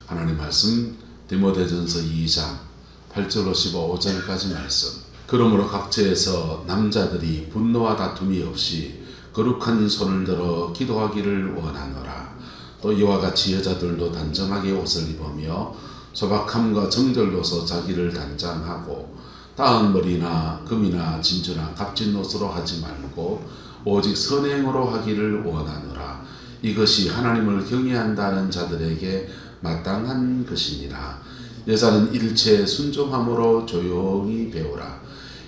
하나님 말씀 디모데전서 2장 8절로 15절까지 말씀. 그러므로 각처에서 남자들이 분노와 다툼이 없이 거룩한 손을 들어 기도하기를 원하노라. 또 이와 같이 여자들도 단정하게 옷을 입으며 소박함과 정절로서 자기를 단장하고 따은 머리나 금이나 진주나 값진 옷으로 하지 말고 오직 선행으로 하기를 원하노라. 이것이 하나님을 경외한다는 자들에게 마땅한 것이니라. 여자는 일체에 순종함으로 조용히 배우라.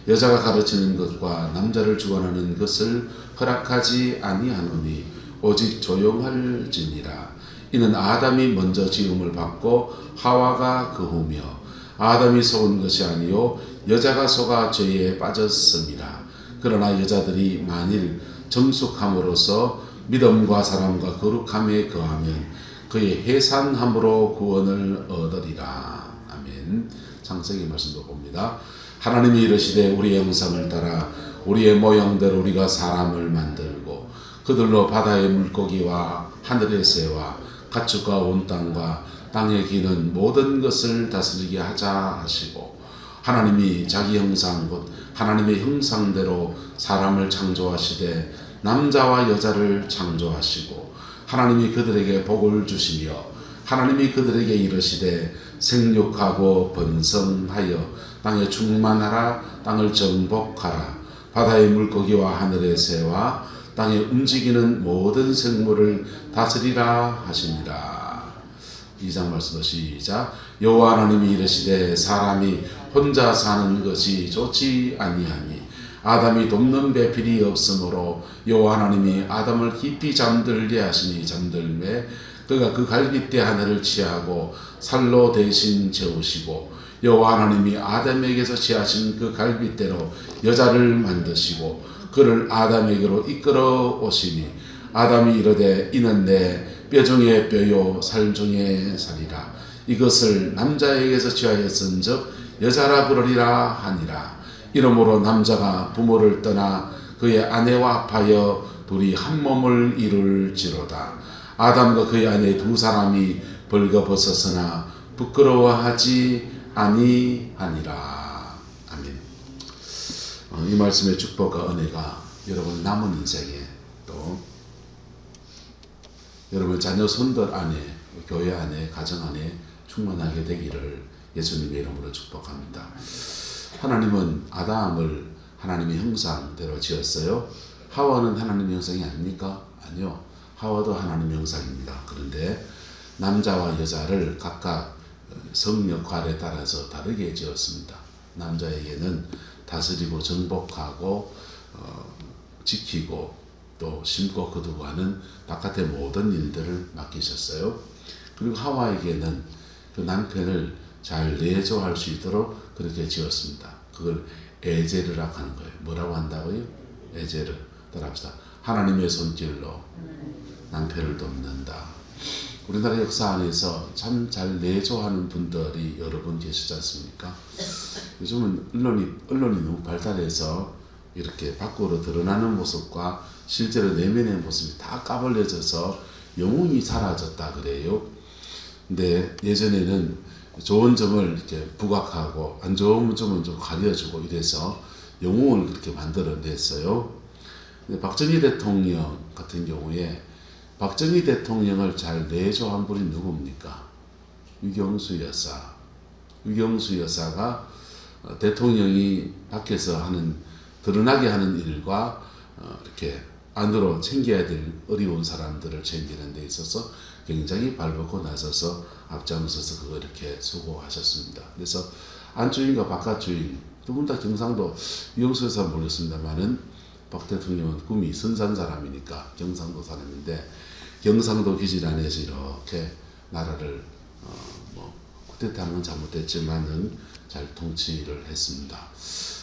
여자가 가르치는 것과 남자를 주관하는 것을 허락하지 아니하노니 오직 조용할지니라. 이는 아담이 먼저 지음을 받고 하와가 그 후며 아담이 속은 것이 아니요 여자가 속아 죄에 빠졌습니다. 그러나 여자들이 만일 정숙함으로써 믿음과 사랑과 거룩함에 거하면 그의 해산함으로 구원을 얻으리라. 아멘. 창세기 말씀도 봅니다. 하나님이 이르시되 우리의 형상을 따라 우리의 모형대로 우리가 사람을 만들고 그들로 바다의 물고기와 하늘의 새와 가축과 온 땅과 땅에 기는 모든 것을 다스리게 하자 하시고 하나님이 자기 형상 곧 하나님의 형상대로 사람을 창조하시되 남자와 여자를 창조하시고 하나님이 그들에게 복을 주시며 하나님이 그들에게 이르시되 생육하고 번성하여 땅에 충만하라. 땅을 정복하라. 바다의 물고기와 하늘의 새와 땅에 움직이는 모든 생물을 다스리라 하시니라. 2장 말씀도 시작. 여호와 하나님이 이르시되 사람이 혼자 사는 것이 좋지 아니하니 아담이 돕는 배필이 없으므로 여호와 하나님이 아담을 깊이 잠들게 하시니 잠들매 그가 그 갈빗대 하나를 취하고 살로 대신 재우시고 여호와 하나님이 아담에게서 취하신 그 갈빗대로 여자를 만드시고 그를 아담에게로 이끌어 오시니 아담이 이르되 이는 내 뼈 중에 뼈요 살 중에 살이라. 이것을 남자에게서 취하였은즉 여자라 부르리라 하니라. 이러므로 남자가 부모를 떠나 그의 아내와 합하여 둘이 한 몸을 이룰지로다. 아담과 그의 아내 두 사람이 벌거벗었으나 부끄러워하지 아니하니라. 아멘. 이 말씀의 축복과 은혜가 여러분 남은 인생에 또 여러분 자녀 손들 안에 교회 안에 가정 안에 충만하게 되기를 예수님의 이름으로 축복합니다. 하나님은 아담을 하나님의 형상대로 지었어요. 하와는 하나님의 형상이 아닙니까? 아니요. 하와도 하나님의 형상입니다. 그런데 남자와 여자를 각각 성 역할에 따라서 다르게 지었습니다. 남자에게는 다스리고 정복하고 지키고 또 심고 거두고 하는 바깥의 모든 일들을 맡기셨어요. 그리고 하와에게는 그 남편을 잘 내조할 수 있도록 그렇게 지었습니다. 그걸 에제르라고 하는 거예요. 뭐라고 한다고요? 에제르. 따라합시다. 하나님의 손길로 남편을 돕는다. 우리나라 역사 안에서 참 잘 내조하는 분들이 여러 분 계시지 않습니까? 요즘은 언론이 너무 발달해서 이렇게 밖으로 드러나는 모습과 실제로 내면의 모습이 다 까발려져서 영혼이 사라졌다 그래요. 근데 예전에는 좋은 점을 이렇게 부각하고 안 좋은 점은 좀 가려주고 이래서 영웅을 그렇게 만들어냈어요. 근데 박정희 대통령 같은 경우에 박정희 대통령을 잘 내조한 분이 누굽니까? 유경수 여사. 유경수 여사가 대통령이 밖에서 하는 드러나게 하는 일과 이렇게 안으로 챙겨야 될 어려운 사람들을 챙기는 데 있어서 굉장히 발벗고 나서서 앞장서서 그거 이렇게 수고하셨습니다. 그래서 안주인과 바깥주인 두 분 다 경상도 유경수 여사 모르겠습니다만은 박 대통령은 꿈이 선산 사람이니까 경상도 사람인데 경상도 기질 안에서 이렇게 나라를 쿠데타는 건 잘못됐지만은 잘 통치를 했습니다.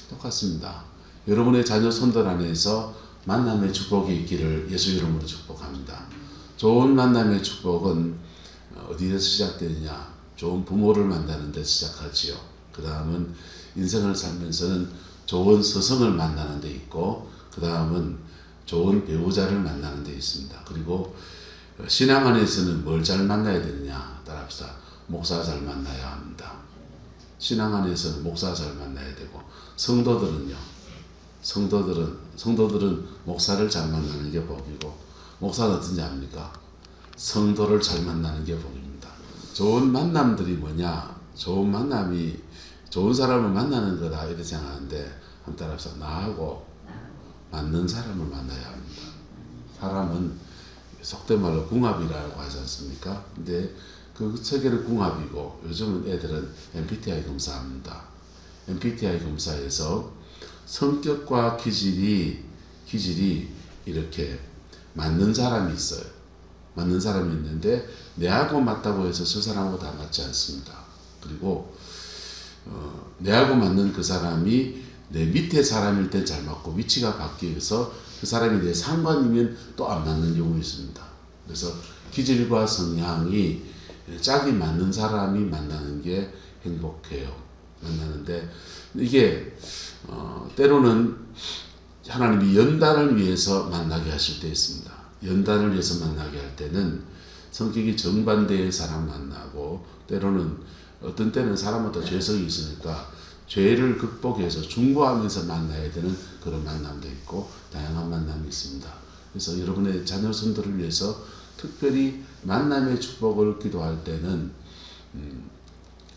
똑같습니다. 여러분의 자녀 손들 안에서 만남의 축복이 있기를 예수 이름으로 축복합니다. 좋은 만남의 축복은 어디에서 시작되느냐? 좋은 부모를 만나는 데 시작하지요. 그 다음은 인생을 살면서는 좋은 스승을 만나는 데 있고 그 다음은 좋은 배우자를 만나는 데 있습니다. 그리고 신앙 안에서는 뭘 잘 만나야 되느냐? 따라합시다. 목사 잘 만나야 합니다. 신앙 안에서는 목사 잘 만나야 되고, 성도들은 목사를 잘 만나는 게 복이고, 목사는 어떤지 압니까? 성도를 잘 만나는 게 복입니다. 좋은 만남들이 뭐냐? 좋은 만남이 좋은 사람을 만나는 거다 이러지 않았는데, 한 따라서 나하고 맞는 사람을 만나야 합니다. 사람은 속된 말로 궁합이라고 하지 않습니까? 근데 그 세계는 궁합이고, 요즘은 애들은 MBTI 검사합니다. MBTI 검사에서 성격과 기질이 이렇게 맞는 사람이 있어요. 맞는 사람이 있는데 내하고 맞다고 해서 저 사람하고 다 맞지 않습니다. 그리고 내하고 맞는 그 사람이 내 밑에 사람일 때 잘 맞고, 위치가 바뀌어서 그 사람이 내 상관이면 또 안 맞는 경우가 있습니다. 그래서 기질과 성향이 짝이 맞는 사람이 만나는 게 행복해요. 만나는데 이게 때로는 하나님이 연단을 위해서 만나게 하실 때 있습니다. 연단을 위해서 만나게 할 때는 성격이 정반대의 사람 만나고, 때로는 어떤 때는 사람마다 죄성이 있으니까 죄를 극복해서 중보하면서 만나야 되는 그런 만남도 있고, 다양한 만남이 있습니다. 그래서 여러분의 자녀선들을 위해서 특별히 만남의 축복을 기도할 때는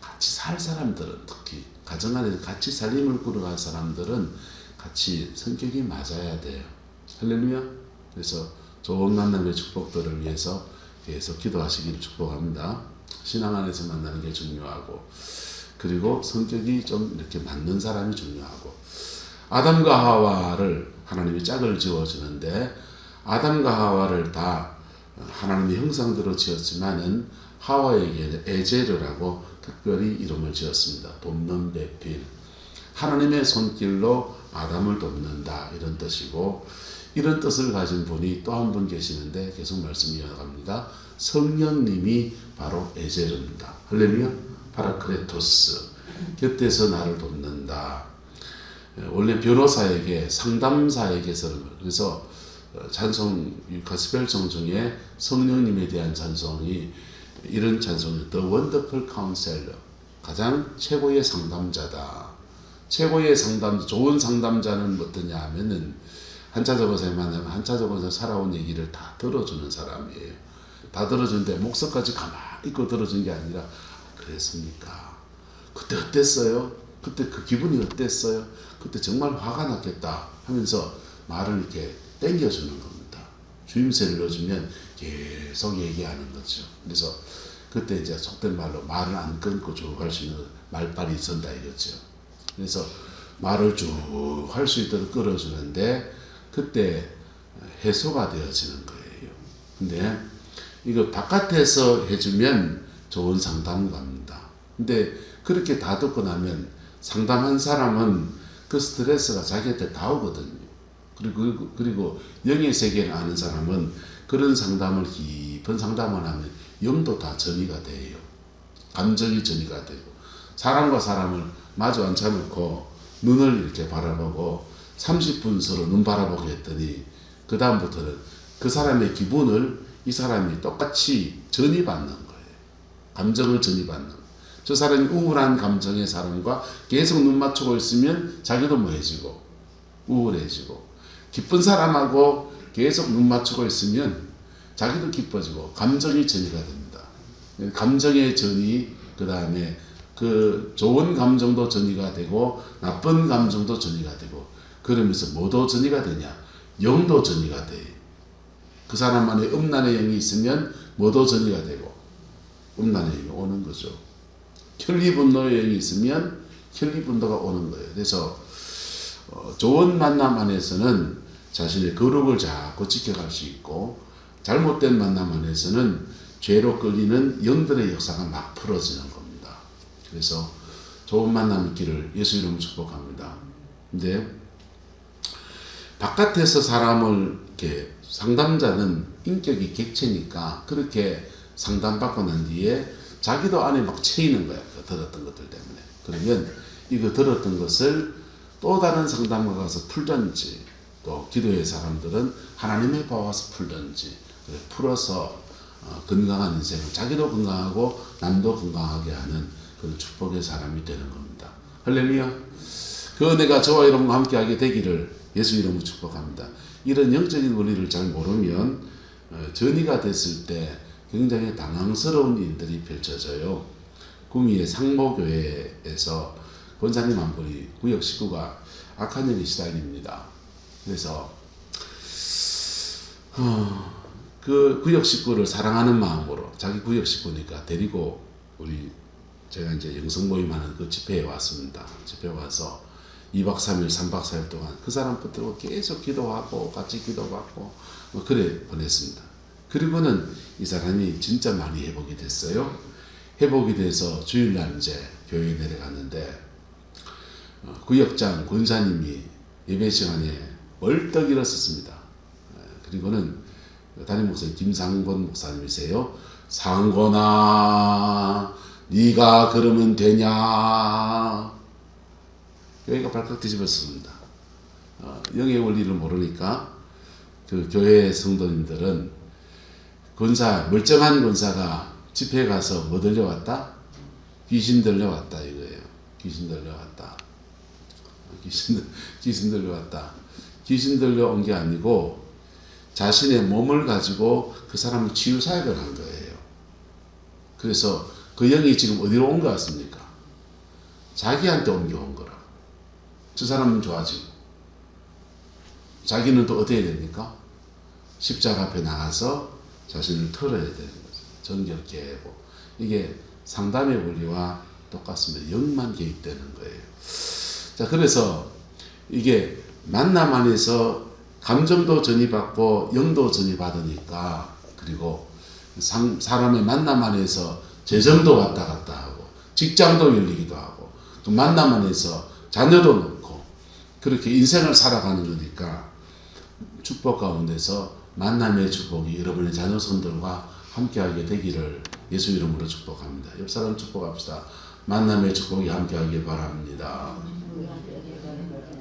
같이 살 사람들은, 특히 가정 안에서 같이 살림을 꾸려갈 사람들은 같이 성격이 맞아야 돼요. 할렐루야. 그래서 좋은 만남의 축복들을 위해서 계속 기도하시기를 축복합니다. 신앙 안에서 만나는 게 중요하고, 그리고 성격이 좀 이렇게 맞는 사람이 중요하고, 아담과 하와를 하나님이 짝을 지어주는데, 아담과 하와를 다 하나님의 형상대로 지었지만은 하와에게 에제르라고 특별히 이름을 지었습니다. 돕는 배필. 하나님의 손길로 아담을 돕는다, 이런 뜻이고, 이런 뜻을 가진 분이 또 한 분 계시는데 계속 말씀이 이어갑니다. 성령님이 바로 에제르입니다. 할렐루야. 파라크레토스. 곁에서 나를 돕는다. 원래 변호사에게, 상담사에게서, 그래서 찬송, 가스펠송 중에 성령님에 대한 찬송이 이런 찬송이 The Wonderful Counselor, 가장 최고의 상담자다. 최고의 상담, 좋은 상담자는 어떠냐 하면은 한차적어서 만나면 한차적어서 살아온 얘기를 다 들어주는 사람이에요. 다 들어주는데 목석까지 가만히 있고 들어준 게 아니라, 그랬습니까? 그때 어땠어요? 그때 그 기분이 어땠어요? 그때 정말 화가 났겠다 하면서 말을 이렇게 땡겨주는 겁니다. 주임새를 넣어주면 계속 얘기하는 거죠. 그래서 그때 이제 속된 말로 말을 안 끊고 쭉 할 수 있는 말빨이 있었다 이거죠. 그래서 말을 쭉 할 수 있도록 끌어주는데, 그때 해소가 되어지는 거예요. 근데 이거 바깥에서 해주면 좋은 상담가입니다. 근데 그렇게 다 듣고 나면 상담한 사람은 그 스트레스가 자기한테 다 오거든요. 그리고 영의 세계를 아는 사람은 그런 상담을, 깊은 상담을 하면 영도 다 전이가 돼요. 감정이 전이가 되고, 사람과 사람을 마주 앉혀놓고 눈을 이렇게 바라보고 30분 서로 눈 바라보게 했더니, 그 다음부터는 그 사람의 기분을 이 사람이 똑같이 전이받는 거예요. 감정을 전이받는 거예요. 저 사람이 우울한 감정의 사람과 계속 눈 맞추고 있으면 자기도 뭐해지고 우울해지고, 기쁜 사람하고 계속 눈 맞추고 있으면 자기도 기뻐지고, 감정이 전이가 됩니다. 감정의 전이, 그 다음에 그 좋은 감정도 전이가 되고 나쁜 감정도 전이가 되고, 그러면서 뭐도 전이가 되냐? 영도 전이가 돼. 그 사람 안에 음란의 영이 있으면 뭐도 전이가 되고 음란의 영이 오는 거죠. 혈리분노의 영이 있으면 혈리분노가 오는 거예요. 그래서 좋은 만남 안에서는 자신의 거룩을 자꾸 지켜갈 수 있고, 잘못된 만남 안에서는 죄로 끌리는 영들의 역사가 막 풀어지는 겁니다. 그래서 좋은 만남 있기를 예수 이름으로 축복합니다. 근데 바깥에서 사람을 이렇게, 상담자는 인격이 객체니까 그렇게 상담받고 난 뒤에 자기도 안에 막 채이는 거야. 그 들었던 것들 때문에. 그러면 이거 들었던 것을 또 다른 상담가 가서 풀든지, 또 기도의 사람들은 하나님의 봐 와서 풀든지, 풀어서 건강한 인생을 자기도 건강하고 남도 건강하게 하는 그런 축복의 사람이 되는 겁니다. 할렐루야. 그 은혜가 저와 여러분과 함께하게 되기를 예수 이름으로 축복합니다. 이런 영적인 원리를 잘 모르면 전이가 됐을 때 굉장히 당황스러운 일들이 펼쳐져요. 구미의 상모교회에서 권사님 한 분이 구역 식구가 악한 영에 시달립니다. 그래서 그 구역 식구를 사랑하는 마음으로 자기 구역 식구니까 데리고 제가 이제 영성 모임하는 그 집회에 왔습니다. 집회에 와서 2박 3일, 3박 4일 동안 그 사람 붙들고 계속 기도하고 같이 기도받고 그래 보냈습니다. 그리고는 이 사람이 진짜 많이 회복이 됐어요. 회복이 돼서 주일날 이제 교회에 내려갔는데 구역장 권사님이 예배 시간에 벌떡 일어섰습니다. 그리고는 담임 목사님 김상권 목사님이세요. 상권아, 네가 그러면 되냐? 교회가 발칵 뒤집었습니다. 영의 원리를 모르니까 그 교회 성도님들은 멀쩡한 권사가 집회에 가서 뭐 들려왔다? 귀신 들려왔다 이거예요. 귀신 들려왔다. 귀신 들려왔다. 귀신 들려온 게 아니고 자신의 몸을 가지고 그 사람을 치유 사역을 한 거예요. 그래서 그 영이 지금 어디로 온 것 같습니까? 자기한테 옮겨온 거라. 저 사람은 좋아지고 자기는 또 어떻게 해야 됩니까? 십자가 앞에 나가서 자신을 털어야 되는 거죠. 정결케 하고. 이게 상담의 원리와 똑같습니다. 영만 개입되는 거예요. 자, 그래서 이게 만남 안에서 감정도 전이받고 영도 전이받으니까, 그리고 사람의 만남 안에서 재정도 왔다 갔다 하고 직장도 열리기도 하고 또 만남 안에서 자녀도 낳고 그렇게 인생을 살아가는 거니까 축복 가운데서 만남의 축복이 여러분의 자녀손들과 함께하게 되기를 예수 이름으로 축복합니다. 옆 사람 축복합시다. 만남의 축복이 함께하길 바랍니다.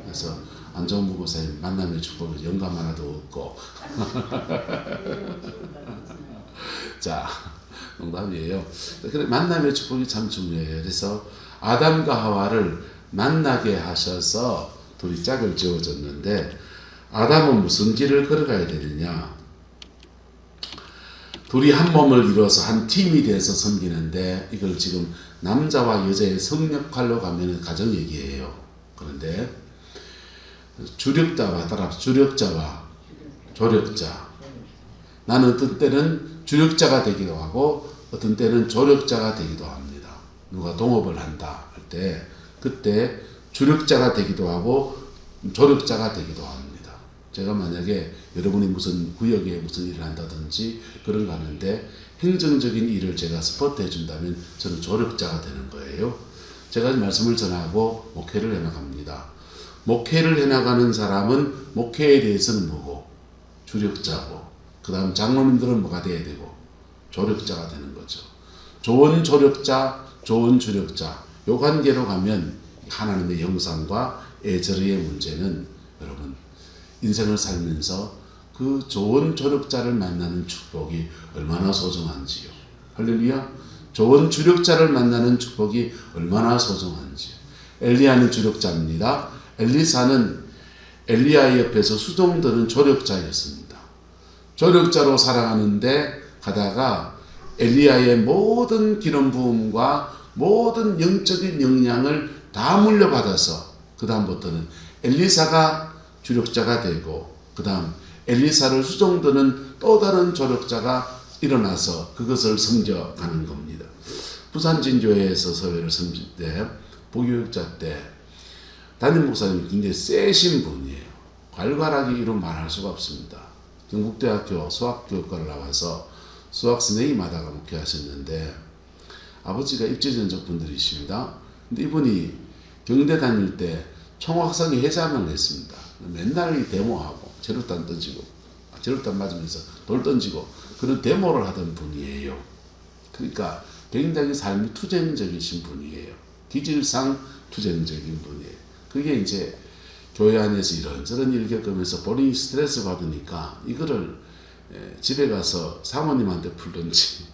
그래서 안정부 목사님 만남의 축복은 영감 하나도 없고 자, 농담이에요. 그래, 만남의 축복이 참 중요해요. 그래서 아담과 하와를 만나게 하셔서 둘이 짝을 지어줬는데, 아담은 무슨 길을 걸어가야 되느냐? 둘이 한 몸을 이루어서 한 팀이 돼서 섬기는데, 이걸 지금 남자와 여자의 성역할로 가면 가정 얘기예요. 그런데 주력자와 따라 주력자와 조력자. 나는 어떤 때는 주력자가 되기도 하고 어떤 때는 조력자가 되기도 합니다. 누가 동업을 한다 할 때 그때 주력자가 되기도 하고 조력자가 되기도 합니다. 제가 만약에 여러분이 무슨 구역에 무슨 일을 한다든지 그런 거 하는데 행정적인 일을 제가 스포트 해준다면 저는 조력자가 되는 거예요. 제가 말씀을 전하고 목회를 해나갑니다. 목회를 해나가는 사람은 목회에 대해서는 뭐고? 주력자고, 그 다음 장로님들은 뭐가 돼야 되고? 조력자가 되는 거죠. 좋은 조력자, 좋은 주력자, 요 관계로 가면 하나님의 형상과 애절의 문제는 여러분 인생을 살면서 그 좋은 조력자를 만나는 축복이 얼마나 소중한지요. 할렐루야. 좋은 주력자를 만나는 축복이 얼마나 소중한지요. 엘리야는 주력자입니다. 엘리사는 엘리야 옆에서 수종드는 조력자였습니다. 조력자로 살아가는데 가다가 엘리야의 모든 기름 부음과 모든 영적인 영향을 다 물려받아서 그 다음부터는 엘리사가 주력자가 되고 그 다음 엘리사를 수종드는 또 다른 조력자가 일어나서 그것을 섬겨가는 겁니다. 부산진교회에서 서회를 섬길 때 부교육자 때 담임 목사님이 굉장히 세신 분이에요. 괄괄하게 이루 말할 수가 없습니다. 경북대학교 수학교육과를 나와서 수학 선생님하다가 목회하셨는데 아버지가 입지전적 분들이십니다. 근데 이분이 경대 다닐 때 총학생회 회장을 했습니다. 맨날 이 데모하고 제로탄 던지고 제로탄 맞으면서 돌 던지고 그런 데모를 하던 분이에요. 그러니까 굉장히 삶이 투쟁적이신 분이에요. 기질상 투쟁적인 분이에요. 그게 이제 교회 안에서 이런저런 일 겪으면서 본인이 스트레스 받으니까 이거를 집에 가서 사모님한테 풀든지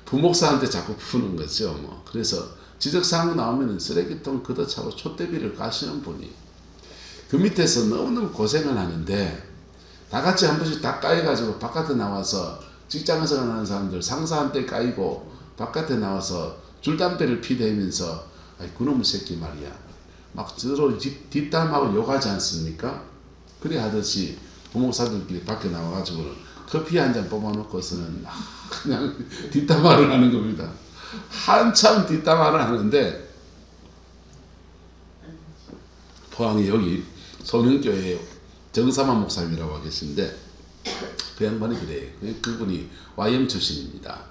부목사한테 자꾸 푸는 거죠. 그래서 지적사항 나오면 쓰레기통 걷어차고 촛대비를 까시는 분이 그 밑에서 너무너무 고생을 하는데 다 같이 한 번씩 다 까여가지고 바깥에 나와서 직장에서 가는 사람들 상사한테 까이고 바깥에 나와서 줄담배를 피대면서 그놈의 새끼 말이야 막 서로 뒷담하고 욕하지 않습니까? 그래 하듯이 부목사들끼리 밖에 나와가지고는 커피 한 잔 뽑아놓고서는 그냥 뒷담화를 하는 겁니다. 한참 뒷담화를 하는데 포항에 여기 소명교회 정사만 목사님이라고 계신데 그 양반이 그래요. 그분이 YM 출신입니다.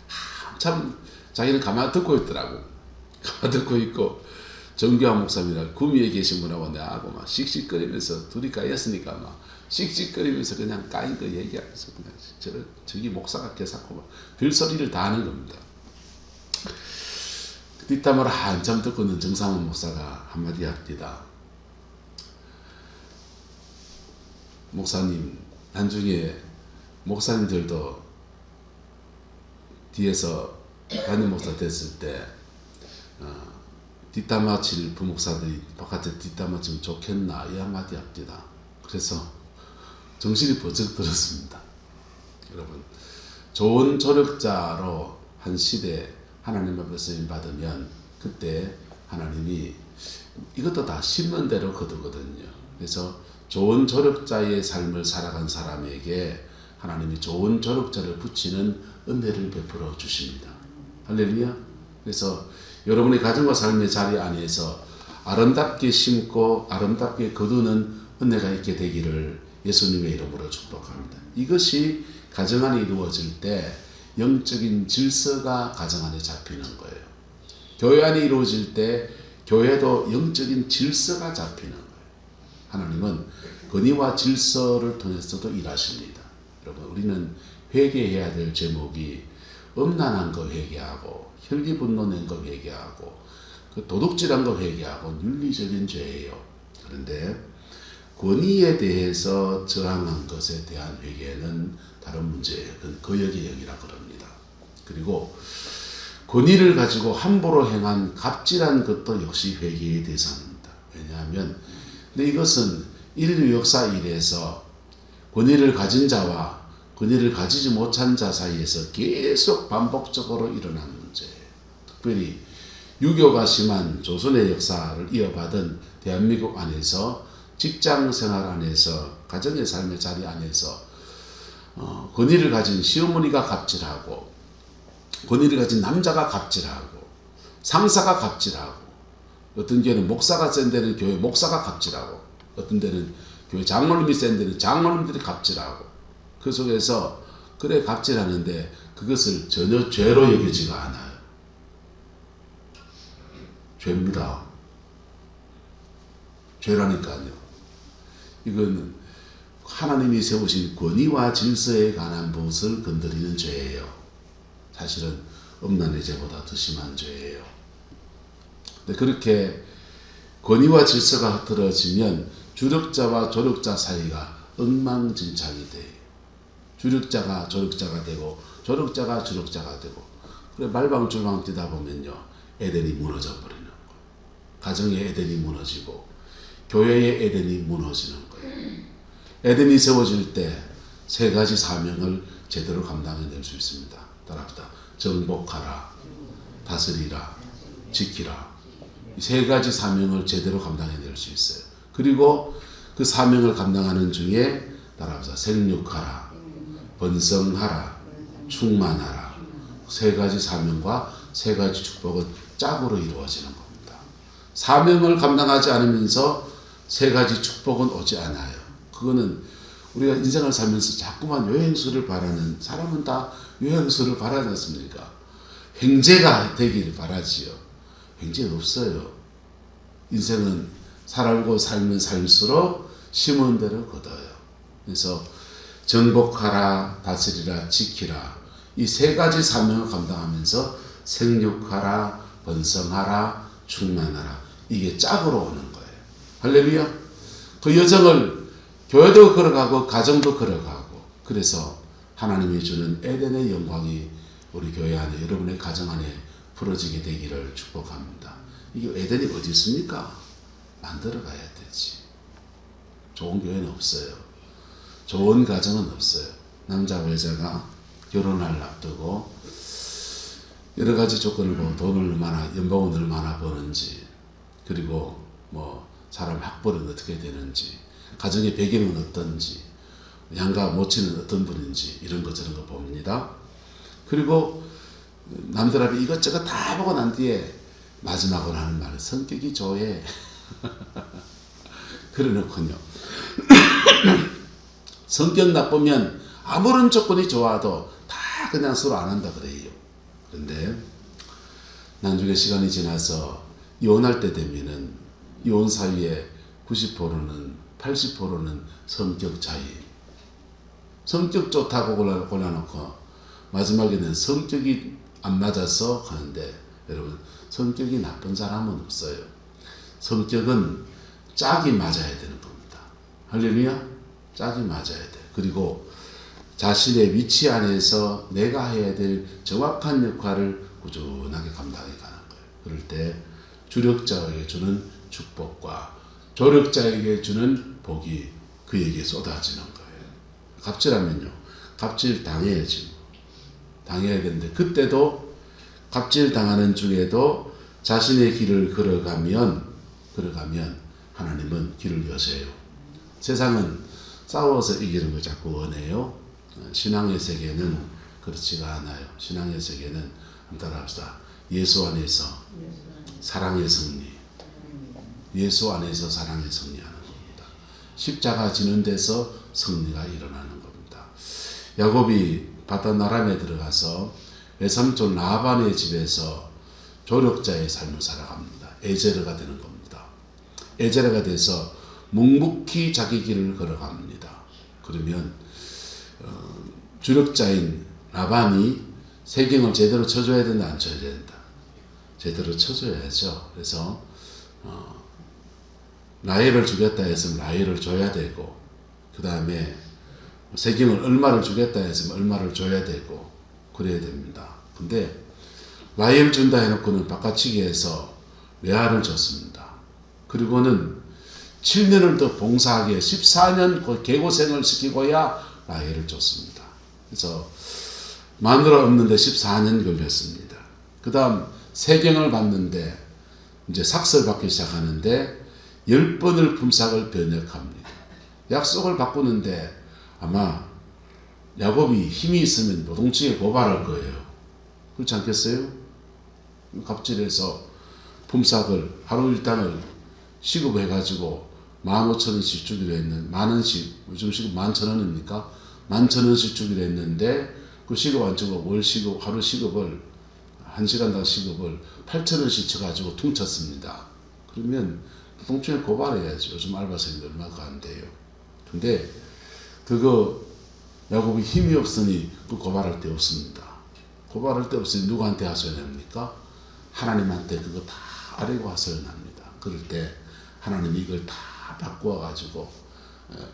한참 자기는 가만히 듣고 있더라고. 가만히 듣고 있고 정교한 목사님이라 구미에 계신 분하고 내하고 막 씩씩거리면서 둘이 까였으니까 막 씩씩거리면서 그냥 까인 거 얘기하면서 그냥 저기 목사가 개사고 막 별소리를 다 하는 겁니다. 뒷담화를 한참 듣고 있는 정상훈 목사가 한마디 합니다. 목사님, 나중에 목사님들도 뒤에서 담임 목사 됐을 때 뒷담화 칠 부목사들이 바깥에 뒷담화 치면 좋겠나 이 한마디 합니다. 그래서 정신이 번쩍 들었습니다. 여러분, 좋은 조력자로 한 시대 하나님 앞에 쓰임 받으면 그때 하나님이 이것도 다 심는 대로 거두거든요. 그래서 좋은 조력자의 삶을 살아간 사람에게 하나님이 좋은 조력자를 붙이는 은혜를 베풀어 주십니다. 할렐루야. 그래서 여러분의 가정과 삶의 자리 안에서 아름답게 심고 아름답게 거두는 은혜가 있게 되기를 예수님의 이름으로 축복합니다. 이것이 가정 안에 이루어질 때 영적인 질서가 가정 안에 잡히는 거예요. 교회 안에 이루어질 때 교회도 영적인 질서가 잡히는 거예요. 하나님은 권위와 질서를 통해서도 일하십니다. 여러분, 우리는 회개해야 될 제목이 음란한 거 회개하고 혈기분노 낸 거 회개하고 그 도둑질한 거 회개하고 윤리적인 죄예요. 그런데 권위에 대해서 저항한 것에 대한 회개는 다른 문제예요. 그건 거역의 영이라 그럽니다. 그리고 권위를 가지고 함부로 행한 갑질한 것도 역시 회개의 대상입니다. 왜냐하면 근데 이것은 인류 역사 이래서 권위를 가진 자와 권위를 가지지 못한 자 사이에서 계속 반복적으로 일어난 문제예요. 특별히 유교가 심한 조선의 역사를 이어받은 대한민국 안에서 직장 생활 안에서 가정의 삶의 자리 안에서 권위를 가진 시어머니가 갑질하고 권위를 가진 남자가 갑질하고 상사가 갑질하고 어떤 교회는 목사가 센 데는 교회 목사가 갑질하고 어떤 데는 교회 장로님이 센 데는 장로님들이 갑질하고 그 속에서 그래 갑질하는데 그것을 전혀 죄로 여기지가 않아요. 죄입니다. 죄라니까요. 이거는 하나님이 세우신 권위와 질서에 관한 것을 건드리는 죄예요. 사실은 음란의 죄보다 더 심한 죄예요. 근데 그렇게 권위와 질서가 흐트러지면 주력자와 조력자 사이가 엉망진창이 돼요. 주력자가 조력자가 되고 조력자가 주력자가 되고 그래 말방줄방 뛰다 보면요 에덴이 무너져 버리는 거예요. 가정의 에덴이 무너지고 교회의 에덴이 무너지는 거예요. 에덴이 세워질 때 세 가지 사명을 제대로 감당해낼 수 있습니다. 따라합시다. 정복하라, 다스리라, 지키라. 이 세 가지 사명을 제대로 감당해낼 수 있어요. 그리고 그 사명을 감당하는 중에 따라합시다. 생육하라, 번성하라, 충만하라. 세 가지 사명과 세 가지 축복은 짝으로 이루어지는 겁니다. 사명을 감당하지 않으면서 세 가지 축복은 오지 않아요. 그거는 우리가 인생을 살면서 자꾸만 요행수를 바라는 사람은 다 요행수를 바라지 않습니까? 횡재가 되기를 바라지요. 횡재 없어요. 인생은 살고 살면 살수록 심은 대로 거둬요. 그래서 정복하라, 다스리라, 지키라. 이 세 가지 사명을 감당하면서 생육하라, 번성하라, 충만하라. 이게 짝으로 오는 거예요. 할렐루야. 그 여정을 교회도 걸어가고 가정도 걸어가고 그래서 하나님이 주는 에덴의 영광이 우리 교회 안에 여러분의 가정 안에 풀어지게 되기를 축복합니다. 이게 에덴이 어디 있습니까? 만들어 가야 되지. 좋은 교회는 없어요. 좋은 가정은 없어요. 남자와 여자가 결혼을 앞두고 여러 가지 조건을 보고 돈을 얼마나, 연봉을 얼마나 버는지, 그리고 뭐 사람 학벌은 어떻게 되는지, 가정의 배경은 어떤지, 양가 모친은 어떤 분인지, 이런 거 저런 거 봅니다. 그리고 남들 앞에 이것저것 다 보고 난 뒤에 마지막으로 하는 말은 성격이 좋아. 그래 놓군요. 성격 나쁘면 아무런 조건이 좋아도 다 그냥 서로 안 한다 그래요. 그런데 나중에 시간이 지나서 이혼할 때 되면은 이혼 사유의 90%는 80%는 성격 차이. 성격 좋다고 골라놓고 마지막에는 성격이 안 맞아서 하는데, 여러분 성격이 나쁜 사람은 없어요. 성격은 짝이 맞아야 되는 겁니다. 할렐루야. 짝이 맞아야 돼. 그리고 자신의 위치 안에서 내가 해야 될 정확한 역할을 꾸준하게 감당해 가는 거예요. 그럴 때 주력자에게 주는 축복과 조력자에게 주는 복이 그에게 쏟아지는 거예요. 갑질하면요, 갑질 당해야지. 당해야 되는데, 그때도 갑질 당하는 중에도 자신의 길을 걸어가면 하나님은 길을 여세요. 세상은 싸워서 이기는 걸 자꾸 원해요. 신앙의 세계는 그렇지가 않아요. 신앙의 세계는 한번 따라합시다. 예수 안에서 사랑의 승리. 예수 안에서 사랑의 승리하는 겁니다. 십자가 지는 데서 승리가 일어나는 겁니다. 야곱이 바다나람에 들어가서 외삼촌 라반의 집에서 조력자의 삶을 살아갑니다. 에제르가 되는 겁니다. 에제르가 돼서 묵묵히 자기 길을 걸어갑니다. 그러면 주력자인 라반이 세경을 제대로 쳐줘야 된다, 안 쳐야 된다? 제대로 쳐줘야죠. 그래서 라헬을 주겠다 했으면 라헬을 줘야 되고, 그 다음에 세경을 얼마를 주겠다 했으면 얼마를 줘야 되고, 그래야 됩니다. 근데 라헬 준다 해놓고는 바깥치기 해서 레아를 줬습니다. 그리고는 7년을 더 봉사하게 14년 개고생을 시키고야 라헬을 줬습니다. 그래서 마누라 없는데 14년 걸렸습니다. 그 다음 세경을 받는데 이제 삭설 받기 시작하는데 10번을 품삯을 변역합니다. 약속을 바꾸는데 아마 야곱이 힘이 있으면 노동층에 고발할 거예요. 그렇지 않겠어요? 갑질해서 품삯을 하루 일당을 시급해가지고 15,000원씩 주기로 했는데, 만원씩, 요즘 시급 11,000원입니까? 11,000원씩 주기로 했는데, 그 시급 안 주고 월 시급, 하루 시급을, 1시간당 시급을 8,000원씩 쳐가지고 퉁쳤습니다. 그러면 노동청에 고발해야지. 요즘 알바생들 얼마가 안 돼요. 근데 그거 야곱이 힘이 없으니 그 고발할 데 없습니다. 고발할 데 없으니 누구한테 하소연합니까? 하나님한테 그거 다 아뢰고 하소연합니다. 그럴 때 하나님이 이걸 다 바꾸어 가지고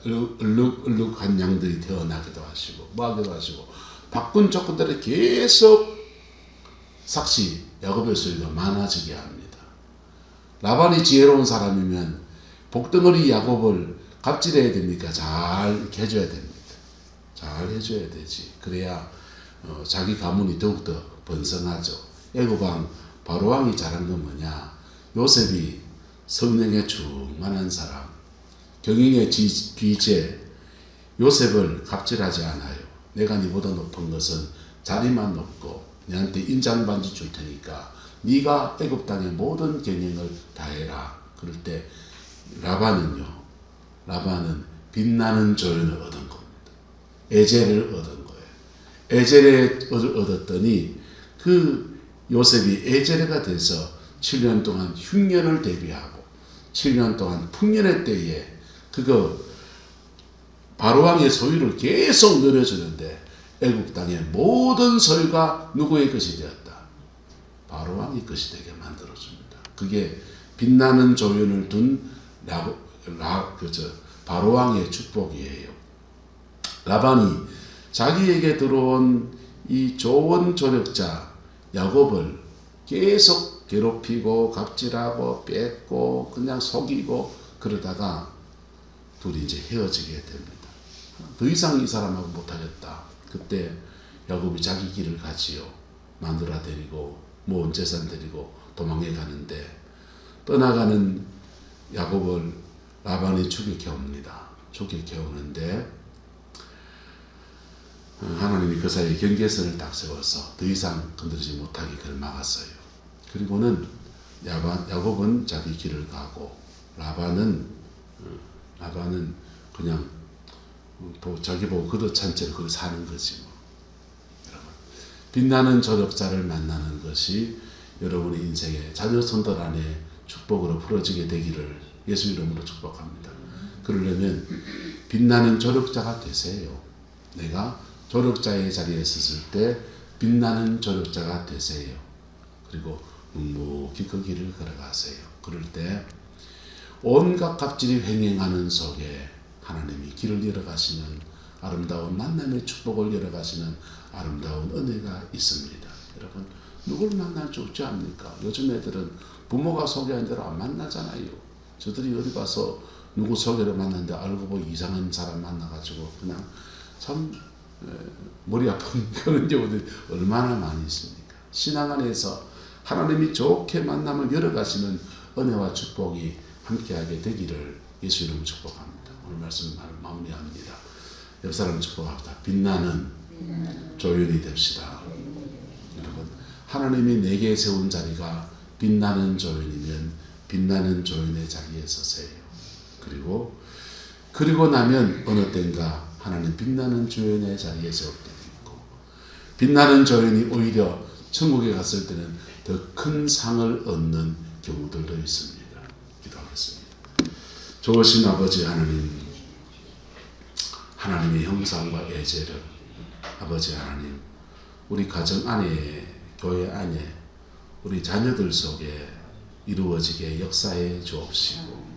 얼룩얼룩한 양들이 태어나기도 하시고 뭐하기도 하시고, 바꾼 조건들에 계속 삭시 야곱의 소유가 많아지게 합니다. 라반이 지혜로운 사람이면 복덩어리 야곱을 갑질해야 됩니까? 잘 이렇게 해줘야 됩니다. 잘 해줘야 되지. 그래야 자기 가문이 더욱더 번성하죠. 애굽왕 바로왕이 잘한 건 뭐냐? 요셉이 성령에 충만한 사람, 경영의 귀재, 요셉을 갑질하지 않아요. 내가 네보다 높은 것은 자리만 높고 내한테 인장반지 줄 테니까 네가 애굽 땅의 모든 경영을 다 해라. 그럴 때 라반은 빛나는 조연을 얻은 겁니다. 에젤을 얻은 거예요. 에젤을 얻었더니 그 요셉이 에젤가 돼서 7년 동안 흉년을 대비하고 7년 동안 풍년의 때에 그거 바로왕의 소유를 계속 늘려주는데 애국 땅의 모든 소유가 누구의 것이 되었다? 바로왕의 것이 되게 만들어줍니다. 그게 빛나는 조연을 둔 바로왕의 축복이에요. 라반이 자기에게 들어온 이 좋은 조력자 야곱을 계속 괴롭히고 갑질하고 뺏고 그냥 속이고 그러다가 둘이 이제 헤어지게 됩니다. 더 이상 이 사람하고 못하겠다. 그때 야곱이 자기 길을 가지요. 마누라 데리고 모은 재산 데리고 도망해 가는데 떠나가는 야곱을 라반이 추격해 옵니다. 추격해 오는데 하나님이 그 사이에 경계선을 딱 세워서 더 이상 건드리지 못하게 그를 막았어요. 그리고는 야곱은 자기 길을 가고 라반은 그냥 자기 보고 그릇찬 채로 그걸 사는 거지 뭐. 여러분, 빛나는 조력자를 만나는 것이 여러분의 인생의 자녀손들 안에 축복으로 풀어지게 되기를 예수 이름으로 축복합니다. 그러려면 빛나는 조력자가 되세요. 내가 조력자의 자리에 섰을 때 빛나는 조력자가 되세요. 그리고 묵묵히 그 길을 걸어가세요. 그럴 때 온갖 갑질이 횡행하는 속에 하나님이 길을 열어가시는 아름다운 만남의 축복을 열어가시는 아름다운 은혜가 있습니다. 여러분, 누굴 만날 줄 없지 않습니까? 요즘 애들은 부모가 소개한 대로 안 만나잖아요. 저들이 어디 가서 누구 소개를 만났는데 알고 보니 이상한 사람 만나가지고 그냥 참 머리 아픈 그런 경우들이 얼마나 많이 있습니까? 신앙 안에서 하나님이 좋게 만남을 열어가시는 은혜와 축복이 함께하게 되기를 예수 이름으로 축복합니다. 오늘 말씀 마무리합니다. 옆 사람 축복합니다. 빛나는 조연이 됩시다. 여러분, 하나님이 내게 세운 자리가 빛나는 조연이면 빛나는 조연의 자리에 서세요. 그리고 나면 어느 땐가 하나님 빛나는 조연의 자리에 세울 때도 있고 빛나는 조연이 오히려 천국에 갔을 때는 더 큰 상을 얻는 경우들도 있습니다. 기도하겠습니다. 좋으신 아버지 하나님, 하나님의 형상과 예제를 아버지 하나님, 우리 가정 안에, 교회 안에, 우리 자녀들 속에 이루어지게 역사해 주옵시고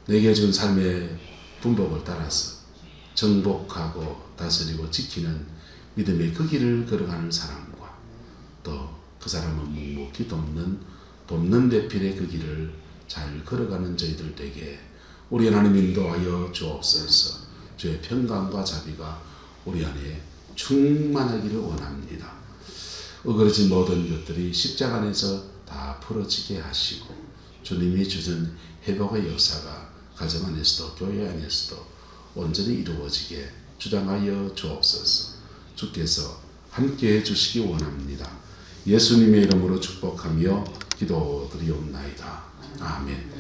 내게 준 삶의 분복을 따라서 정복하고 다스리고 지키는 믿음의 그 길을 걸어가는 사람과 또 그 사람은 묵묵히 돕는 배필의 그 길을 잘 걸어가는 저희들 되게 우리 하나님 인도하여 주옵소서. 주의 평강과 자비가 우리 안에 충만하기를 원합니다. 어그러진 모든 것들이 십자가 안에서 다 풀어지게 하시고 주님이 주신 회복의 역사가 가정 안에서도 교회 안에서도 온전히 이루어지게 주장하여 주옵소서. 주께서 함께해 주시기 원합니다. 예수님의 이름으로 축복하며 기도드리옵나이다. 아멘.